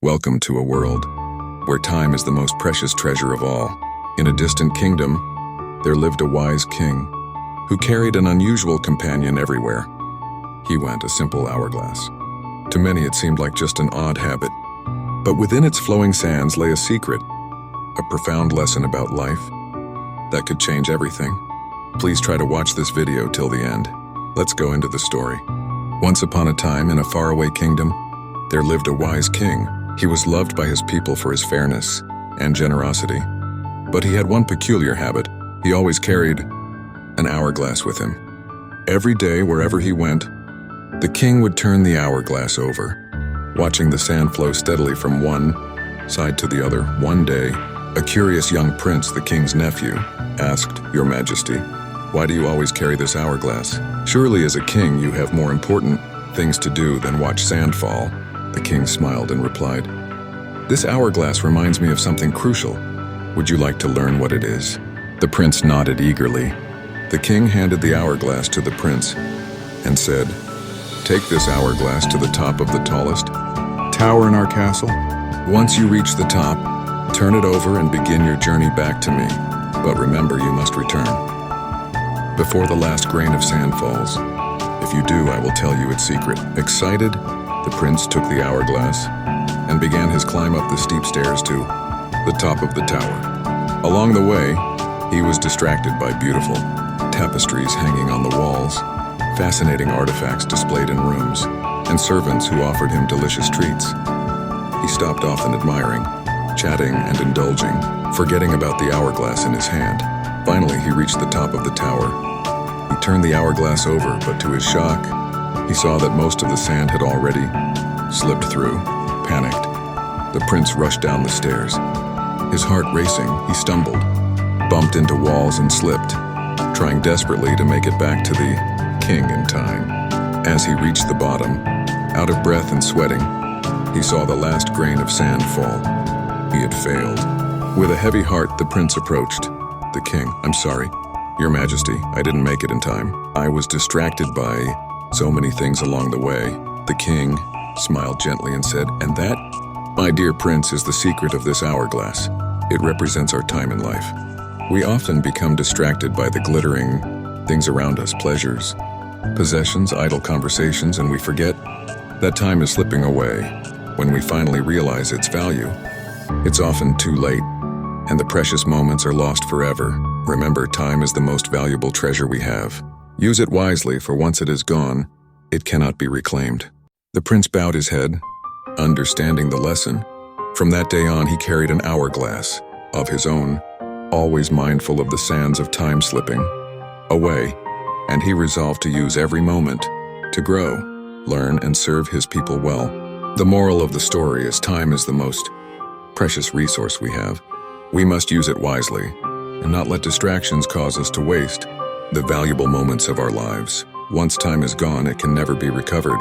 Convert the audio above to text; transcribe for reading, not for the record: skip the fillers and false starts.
Welcome to a world where time is the most precious treasure of all. In a distant kingdom, there lived a wise king who carried an unusual companion everywhere. He went a simple hourglass. To many it seemed like just an odd habit, but within its flowing sands lay a secret, a profound lesson about life that could change everything. Please try to watch this video till the end. Let's go into the story. Once upon a time, in a faraway kingdom, there lived a wise king. He was loved by his people for his fairness and generosity. But he had one peculiar habit. He always carried an hourglass with him. Every day, wherever he went, the king would turn the hourglass over, watching the sand flow steadily from one side to the other. One day, a curious young prince, the king's nephew, asked, "Your Majesty, why do you always carry this hourglass? Surely as a king you have more important things to do than watch sand fall." The king smiled and replied, "This hourglass reminds me of something crucial. Would you like to learn what it is?" The prince nodded eagerly. The king handed the hourglass to the prince and said, "Take this hourglass to the top of the tallest tower in our castle. Once you reach the top, turn it over and begin your journey back to me. But remember, you must return before the last grain of sand falls. If you do, I will tell you its secret." Excited, the prince took the hourglass and began his climb up the steep stairs to the top of the tower. Along the way, he was distracted by beautiful tapestries hanging on the walls, fascinating artifacts displayed in rooms, and servants who offered him delicious treats. He stopped often admiring, chatting and indulging, forgetting about the hourglass in his hand. Finally, he reached the top of the tower. He turned the hourglass over, but to his shock, he saw that most of the sand had already slipped through. Panicked, the prince rushed down the stairs. His heart racing, he stumbled, bumped into walls and slipped, trying desperately to make it back to the king in time. As he reached the bottom, out of breath and sweating, he saw the last grain of sand fall. He had failed. With a heavy heart, the prince approached the king. "I'm sorry, Your Majesty, I didn't make it in time. I was distracted by so many things along the way." The king smiled gently and said, "And that, my dear prince, is the secret of this hourglass. It represents our time in life. We often become distracted by the glittering things around us, pleasures, possessions, idle conversations, and we forget that time is slipping away. When we finally realize its value, it's often too late, and the precious moments are lost forever. Remember, time is the most valuable treasure we have. Use it wisely, for once it is gone, it cannot be reclaimed." The prince bowed his head, understanding the lesson. From that day on, he carried an hourglass of his own, always mindful of the sands of time slipping away, and he resolved to use every moment to grow, learn, and serve his people well. The moral of the story is time is the most precious resource we have. We must use it wisely and not let distractions cause us to waste the valuable moments of our lives. Once time is gone, it can never be recovered.